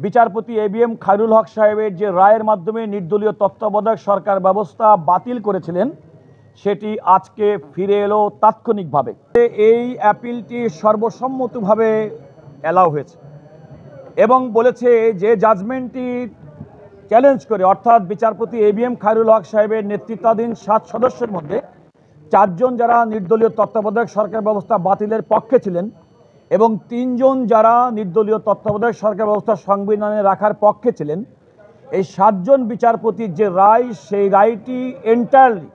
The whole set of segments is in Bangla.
বিচারপতি এবিএম খায়রুল হক সাহেবের যে রায়ের মাধ্যমে নির্দলীয় তত্ত্বাবধায়ক সরকার ব্যবস্থা বাতিল করেছিলেন সেটি আজকে ফিরে এলো তাৎক্ষণিকভাবে। এই অ্যাপিলটি সর্বসম্মতভাবে অ্যালাউ হয়েছে এবং বলেছে যে জাজমেন্টটি চ্যালেঞ্জ করে, অর্থাৎ বিচারপতি এবিএম খায়রুল হক সাহেবের নেতৃত্বাধীন 7 সদস্যের মধ্যে 4 জন যারা নির্দলীয় তত্ত্বাবধায়ক সরকার ব্যবস্থা বাতিলের পক্ষে ছিলেন এবং 3 জন যারা নির্দলীয় তত্ত্বাবধায়ক সরকার ব্যবস্থা সংবিধানে রাখার পক্ষে ছিলেন, এই 7 জন বিচারপতির যে রায়, সেই রায়টি এন্টায়ারলি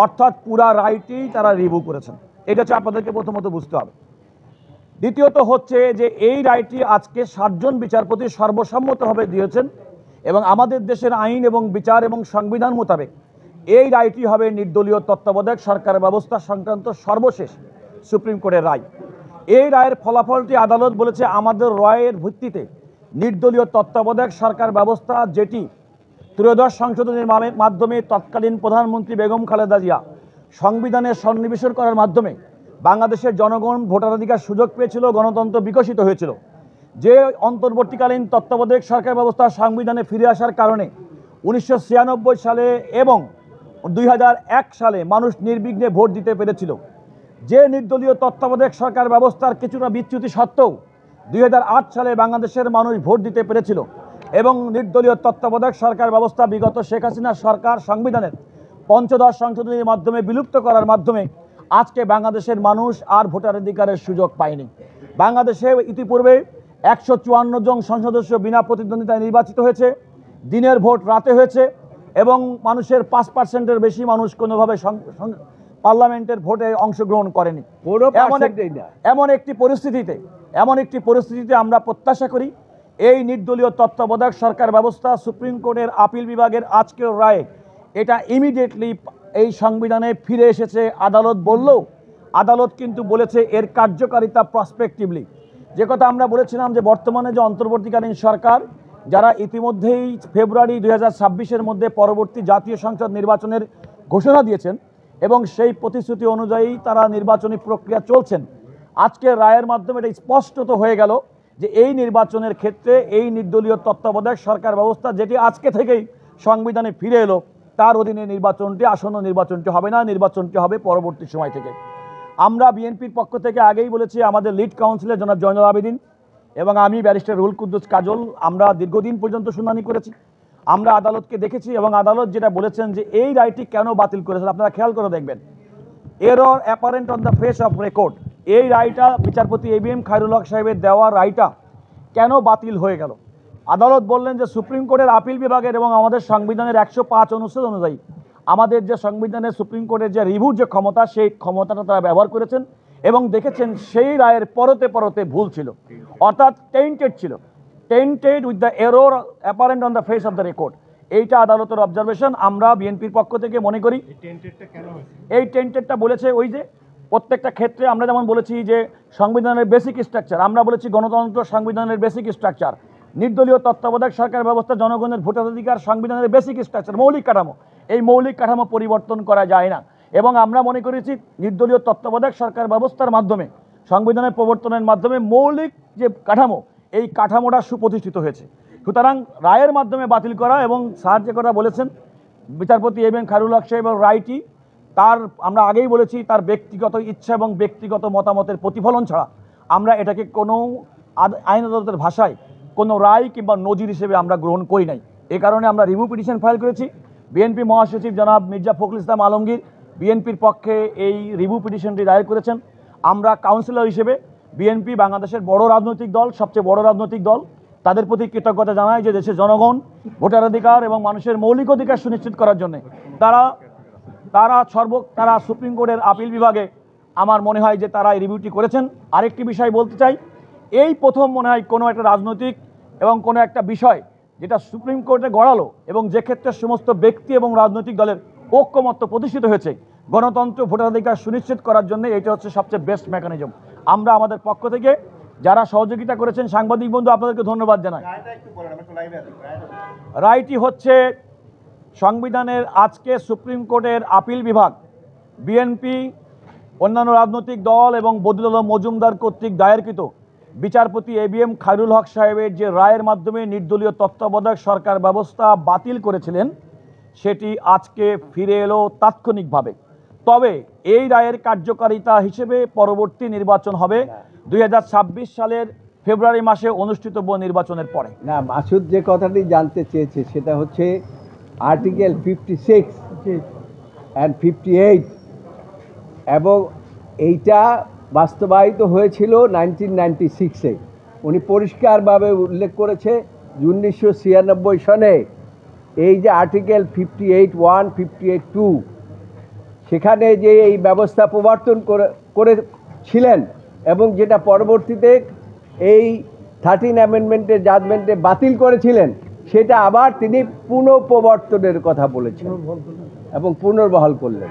অর্থাৎ পুরা রায়টি তারা রিভিউ করেছেন। এটা হচ্ছে আপনাদেরকে প্রথমত বুঝতে হবে। দ্বিতীয়ত হচ্ছে যে এই রায়টি আজকে 7 জন বিচারপতি সর্বসম্মতভাবে দিয়েছেন এবং আমাদের দেশের আইন এবং বিচার এবং সংবিধান মোতাবেক এই রায়টি হবে নির্দলীয় তত্ত্বাবধায়ক সরকার ব্যবস্থা সংক্রান্ত সর্বশেষ সুপ্রিম কোর্টের রায়। এই রায়ের ফলাফলটি আদালত বলেছে আমাদের রায়ের ভিত্তিতে নির্দলীয় তত্ত্বাবধায়ক সরকার ব্যবস্থা, যেটি ত্রয়োদশ সংশোধনের মাধ্যমে তৎকালীন প্রধানমন্ত্রী বেগম খালেদা জিয়া সংবিধানে সন্নিবেশ করার মাধ্যমে বাংলাদেশের জনগণ ভোটাধিকার সুযোগ পেয়েছিল, গণতন্ত্র বিকশিত হয়েছিল। যে অন্তর্বর্তীকালীন তত্ত্বাবধায়ক সরকার ব্যবস্থা সংবিধানে ফিরে আসার কারণে 1996 সালে এবং 2001 সালে মানুষ নির্বিঘ্নে ভোট দিতে পেরেছিল। যে নির্দলীয় তত্ত্বাবধায়ক সরকার ব্যবস্থার কিছুটা বিচ্যুতি সত্ত্বেও 2008 সালে বাংলাদেশের মানুষ ভোট দিতে পেরেছিল এবং নির্দলীয় তত্ত্বাবধায়ক সরকার ব্যবস্থা বিগত শেখ হাসিনা সরকার সংবিধানের ৫ম সংশোধনীর মাধ্যমে বিলুপ্ত করার মাধ্যমে আজকে বাংলাদেশের মানুষ আর ভোটাধিকারের সুযোগ পায়নি। বাংলাদেশে ইতিপূর্বে 154 জন সংসদ সদস্য বিনা প্রতিদ্বন্দ্বিতায় নির্বাচিত হয়েছে, দিনের ভোট রাতে হয়েছে এবং মানুষের 5%-এর বেশি মানুষ কোনোভাবে পার্লামেন্টের ভোটে অংশগ্রহণ করেনি। এমন একটি পরিস্থিতিতে আমরা প্রত্যাশা করি এই নির্দলীয় তত্ত্বাবধায়ক সরকার ব্যবস্থা সুপ্রিম কোর্টের আপিল বিভাগের আজকের রায়ে এটা ইমিডিয়েটলি এই সংবিধানে ফিরে এসেছে। আদালত বললেও আদালত কিন্তু বলেছে এর কার্যকারিতা প্রসপেক্টিভলি। যে কথা আমরা বলেছিলাম যে বর্তমানে যে অন্তর্বর্তীকালীন সরকার, যারা ইতিমধ্যেই ফেব্রুয়ারি 2026-এর মধ্যে পরবর্তী জাতীয় সংসদ নির্বাচনের ঘোষণা দিয়েছেন এবং সেই প্রতিশ্রুতি অনুযায়ী তারা নির্বাচনী প্রক্রিয়া চলছেন, আজকের রায়ের মাধ্যমে এটা স্পষ্টত হয়ে গেল যে এই নির্বাচনের ক্ষেত্রে এই নির্দলীয় তত্ত্বাবধায়ক সরকার ব্যবস্থা, যেটি আজকে থেকেই সংবিধানে ফিরে এলো, তার অধীনে আসন্ন নির্বাচনটি হবে না, নির্বাচনটি হবে পরবর্তী সময় থেকে। আমরা বিএনপির পক্ষ থেকে আগেই বলেছি, আমাদের লিড কাউন্সিলর জনাব জয়নুল আবেদিন এবং আমি ব্যারিস্টার রুহুল কুদ্দুস কাজল, আমরা দীর্ঘদিন পর্যন্ত শুনানি করেছি। আমরা আদালতকে দেখেছি এবং আদালত যেটা বলেছেন যে এই রায়টি কেন বাতিল করেছেন আপনারা খেয়াল করে দেখবেন। Error apparent on the face of record, এই রায়টা বিচারপতি এবিএম খায়রুল হক সাহেবের দেওয়া রায়টা কেন বাতিল হয়ে গেল। আদালত বললেন যে সুপ্রিম কোর্টের আপিল বিভাগের এবং আমাদের সংবিধানের 105 অনুচ্ছেদ অনুযায়ী আমাদের যে সংবিধানে সুপ্রিম কোর্টের যে রিভিউর যে ক্ষমতা, সেই ক্ষমতাটা তারা ব্যবহার করেছেন এবং দেখেছেন সেই রায়ের পরতে পরতে ভুল ছিল, অর্থাৎ tainted with the error apparent on the face of the record. এইটা আদালতের অবজারভেশন। আমরা বিএনপির পক্ষ থেকে মনে করি এই টেন্টেডটা বলেছে ওই যে প্রত্যেকটা ক্ষেত্রে আমরা যেমন বলেছি যে সংবিধানের বেসিক স্ট্রাকচার, আমরা বলেছি গণতন্ত্র সংবিধানের বেসিক স্ট্রাকচার, নির্দলীয় তত্ত্বাবধায়ক সরকার ব্যবস্থা জনগণের ভোটাধিকার সংবিধানের বেসিক স্ট্রাকচার, মৌলিক কাঠামো। এই মৌলিক কাঠামো পরিবর্তন করা যায় না এবং আমরা মনে করেছি নির্দলীয় তত্ত্বাবধায়ক সরকার ব্যবস্থার মাধ্যমে সংবিধানের প্রবর্তনের মাধ্যমে মৌলিক যে কাঠামো, এই কাঠামোটা সুপ্রতিষ্ঠিত হয়েছে। সুতরাং রায়ের মাধ্যমে বাতিল করা এবং স্যার যে কথা বলেছেন বিচারপতি এবিএম খায়রুল হক সাহেবের রায়টি, তার আমরা আগেই বলেছি তার ব্যক্তিগত ইচ্ছা এবং ব্যক্তিগত মতামতের প্রতিফলন ছাড়া আমরা এটাকে কোনো আইন আদালতের ভাষায় কোনো রায় কিংবা নজির হিসেবে আমরা গ্রহণ করি নাই। এ কারণে আমরা রিভিউ পিটিশন ফাইল করেছি। বিএনপি মহাসচিব জনাব মির্জা ফখরুল ইসলাম আলমগীর বিএনপির পক্ষে এই রিভিউ পিটিশনটি দায়ের করেছেন। আমরা কাউন্সিলর হিসেবে বিএনপি বাংলাদেশের বড় রাজনৈতিক দল, সবচেয়ে বড় রাজনৈতিক দল, তাদের প্রতি কৃতজ্ঞতা জানাই যে দেশের জনগণ ভোটাধিকার এবং মানুষের মৌলিক অধিকার সুনিশ্চিত করার জন্য তারা সুপ্রিম কোর্টের আপিল বিভাগে আমার মনে হয় যে তারা এই রিভিউটি করেছেন। আরেকটি বিষয় বলতে চাই, এই প্রথম মনে হয় কোনো একটা রাজনৈতিক এবং কোনো একটা বিষয় যেটা সুপ্রিম কোর্টে গড়ালো এবং যে ক্ষেত্রে সমস্ত ব্যক্তি এবং রাজনৈতিক দলের ঐক্যমত্য প্রতিষ্ঠিত হয়েছে গণতন্ত্র ভোটাধিকার সুনিশ্চিত করার জন্য, এটা হচ্ছে সবচেয়ে বেস্ট মেকানিজম। আমরা আমাদের পক্ষ থেকে যারা সহযোগিতা করেছেন, সাংবাদিক বন্ধু আপনাদেরকে ধন্যবাদ জানাই। রায়টি হচ্ছে সংবিধানের আজকে সুপ্রিম কোর্টের আপিল বিভাগ, বিএনপি, অন্যান্য রাজনৈতিক দল এবং বদিউল আলম মজুমদার কর্তৃক দায়েরকৃত বিচারপতি ABM খায়রুল হক সাহেবের যে রায়ের মাধ্যমে নির্দলীয় তত্ত্বাবধায়ক সরকার ব্যবস্থা বাতিল করেছিলেন সেটি আজকে ফিরে এলো তাৎক্ষণিকভাবে। তবে এই রায়ের কার্যকারিতা হিসেবে পরবর্তী নির্বাচন হবে 2026 সালের ফেব্রুয়ারি মাসে অনুষ্ঠিতব্য নির্বাচনের পরে। না, মাসুদ যে কথাটি জানতে চেয়েছে সেটা হচ্ছে আর্টিকেল 56 অ্যান্ড 58, এবং এইটা বাস্তবায়িত হয়েছিল 1996-এ। উনি পরিষ্কারভাবে উল্লেখ করেছে 1996 সনে এই যে আর্টিকেল 58(1), 58(2) সেখানে যে এই ব্যবস্থা প্রবর্তন করেছিলেন এবং যেটা পরবর্তীতে এই 13 অ্যামেন্ডমেন্টের জাজমেন্টে বাতিল করেছিলেন, সেটা আবার তিনি পুনঃপ্রবর্তনের কথা বলেছেন এবং পুনর্বহাল করলেন।